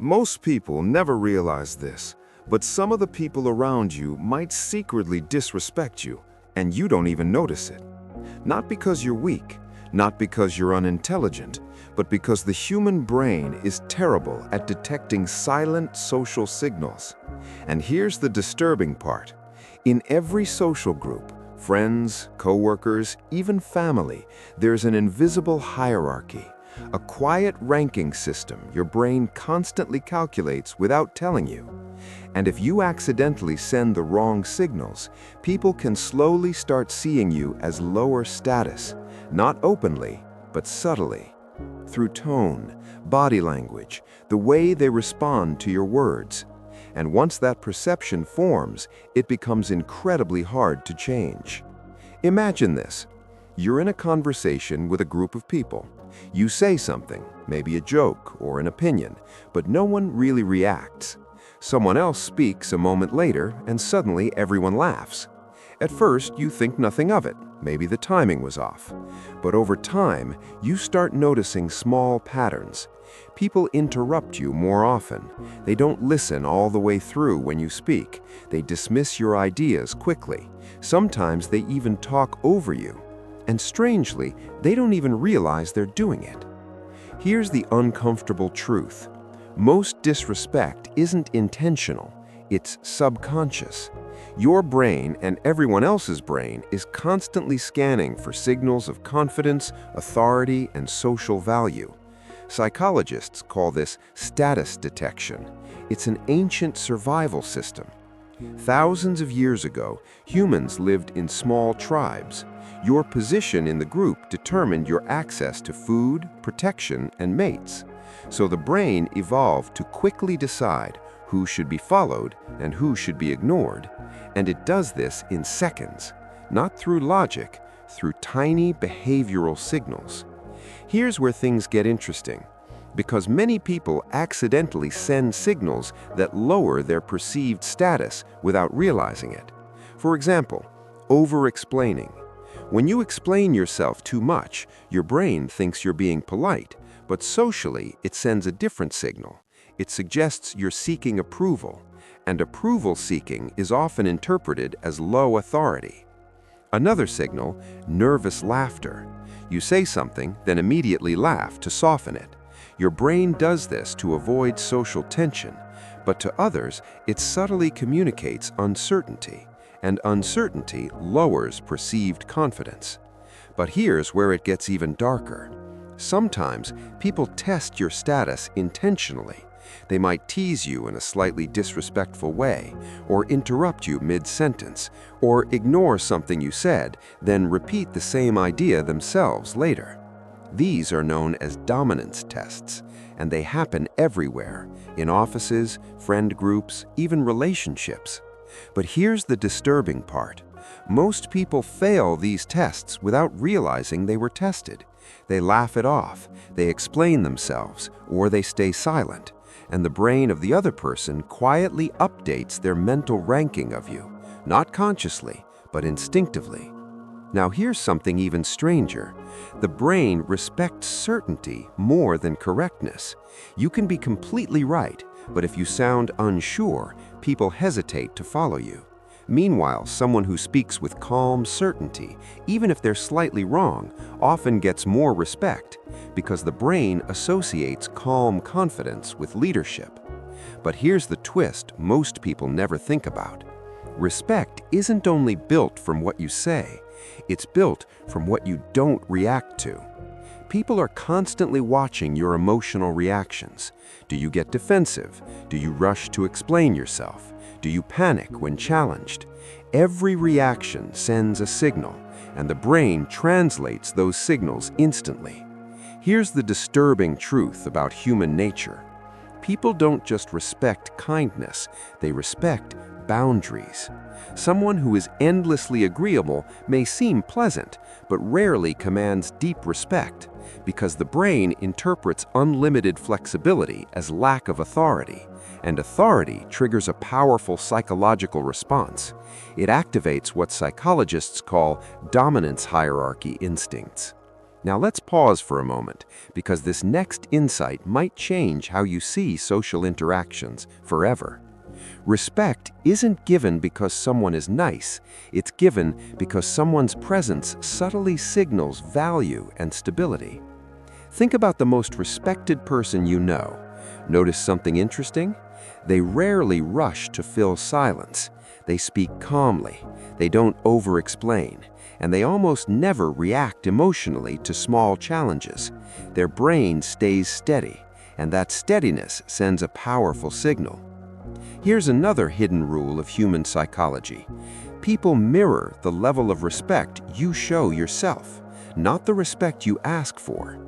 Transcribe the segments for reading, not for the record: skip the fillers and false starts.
Most people never realize this, but some of the people around you might secretly disrespect you, and you don't even notice it. Not because you're weak, not because you're unintelligent, but because the human brain is terrible at detecting silent social signals. And here's the disturbing part. In every social group, friends, coworkers, even family, there's an invisible hierarchy, a quiet ranking system your brain constantly calculates without telling you. And if you accidentally send the wrong signals, people can slowly start seeing you as lower status, not openly, but subtly. Through tone, body language, the way they respond to your words. And once that perception forms, it becomes incredibly hard to change. Imagine this. You're in a conversation with a group of people. You say something, maybe a joke or an opinion, but no one really reacts. Someone else speaks a moment later, and suddenly everyone laughs. At first, you think nothing of it. Maybe the timing was off. But over time, you start noticing small patterns. People interrupt you more often. They don't listen all the way through when you speak. They dismiss your ideas quickly. Sometimes they even talk over you. And strangely, they don't even realize they're doing it. Here's the uncomfortable truth. Most disrespect isn't intentional. It's subconscious. Your brain and everyone else's brain is constantly scanning for signals of confidence, authority, and social value. Psychologists call this status detection. It's an ancient survival system. Thousands of years ago, humans lived in small tribes. Your position in the group determined your access to food, protection, and mates. So the brain evolved to quickly decide who should be followed and who should be ignored. And it does this in seconds, not through logic, through tiny behavioral signals. Here's where things get interesting, because many people accidentally send signals that lower their perceived status without realizing it. For example, over-explaining. When you explain yourself too much, your brain thinks you're being polite, but socially it sends a different signal. It suggests you're seeking approval, and approval seeking is often interpreted as low authority. Another signal, nervous laughter. You say something, then immediately laugh to soften it. Your brain does this to avoid social tension, but to others, it subtly communicates uncertainty, and uncertainty lowers perceived confidence. But here's where it gets even darker. Sometimes people test your status intentionally. They might tease you in a slightly disrespectful way, or interrupt you mid-sentence, or ignore something you said, then repeat the same idea themselves later. These are known as dominance tests, and they happen everywhere, in offices, friend groups, even relationships. But here's the disturbing part. Most people fail these tests without realizing they were tested. They laugh it off, they explain themselves, or they stay silent. And the brain of the other person quietly updates their mental ranking of you, not consciously, but instinctively. Now here's something even stranger. The brain respects certainty more than correctness. You can be completely right, but if you sound unsure, people hesitate to follow you. Meanwhile, someone who speaks with calm certainty, even if they're slightly wrong, often gets more respect, because the brain associates calm confidence with leadership. But here's the twist most people never think about. Respect isn't only built from what you say, it's built from what you don't react to. People are constantly watching your emotional reactions. Do you get defensive? Do you rush to explain yourself? Do you panic when challenged? Every reaction sends a signal, and the brain translates those signals instantly. Here's the disturbing truth about human nature. People don't just respect kindness, they respect boundaries. Someone who is endlessly agreeable may seem pleasant, but rarely commands deep respect, because the brain interprets unlimited flexibility as lack of authority, and authority triggers a powerful psychological response. It activates what psychologists call dominance hierarchy instincts. Now let's pause for a moment, because this next insight might change how you see social interactions forever. Respect isn't given because someone is nice, it's given because someone's presence subtly signals value and stability. Think about the most respected person you know. Notice something interesting? They rarely rush to fill silence. They speak calmly, they don't over-explain, and they almost never react emotionally to small challenges. Their brain stays steady, and that steadiness sends a powerful signal. Here's another hidden rule of human psychology. People mirror the level of respect you show yourself, not the respect you ask for.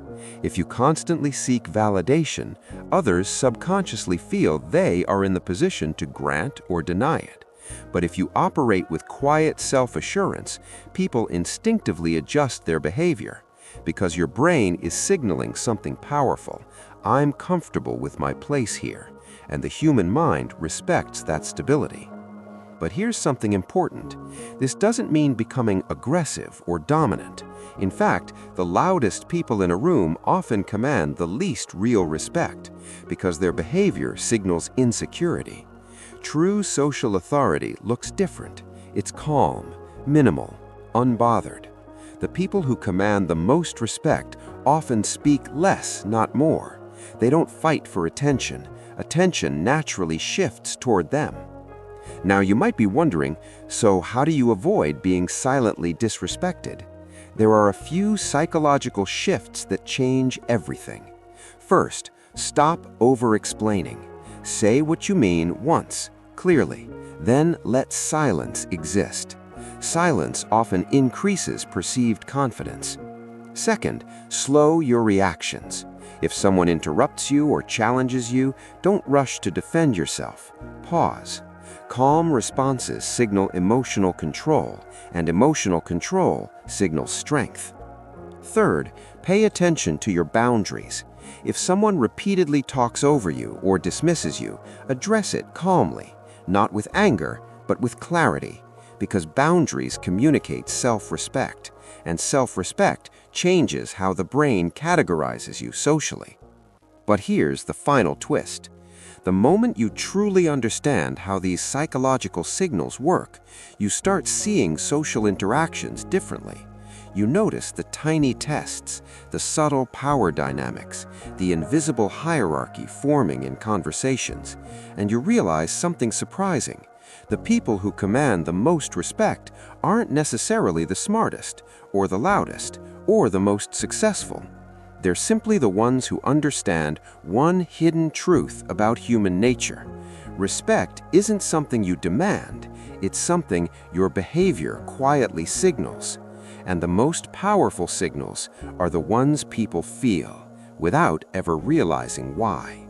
If you constantly seek validation, others subconsciously feel they are in the position to grant or deny it. But if you operate with quiet self-assurance, people instinctively adjust their behavior, because your brain is signaling something powerful. I'm comfortable with my place here, and the human mind respects that stability. But here's something important. This doesn't mean becoming aggressive or dominant. In fact, the loudest people in a room often command the least real respect, because their behavior signals insecurity. True social authority looks different. It's calm, minimal, unbothered. The people who command the most respect often speak less, not more. They don't fight for attention. Attention naturally shifts toward them. Now you might be wondering, so how do you avoid being silently disrespected? There are a few psychological shifts that change everything. First, stop over-explaining. Say what you mean once, clearly. Then let silence exist. Silence often increases perceived confidence. Second, slow your reactions. If someone interrupts you or challenges you, don't rush to defend yourself. Pause. Calm responses signal emotional control, and emotional control signals strength. Third, pay attention to your boundaries. If someone repeatedly talks over you or dismisses you, address it calmly, not with anger, but with clarity, because boundaries communicate self-respect, and self-respect changes how the brain categorizes you socially. But here's the final twist. The moment you truly understand how these psychological signals work, you start seeing social interactions differently. You notice the tiny tests, the subtle power dynamics, the invisible hierarchy forming in conversations, and you realize something surprising. The people who command the most respect aren't necessarily the smartest, or the loudest, or the most successful. They're simply the ones who understand one hidden truth about human nature. Respect isn't something you demand, it's something your behavior quietly signals. And the most powerful signals are the ones people feel, without ever realizing why.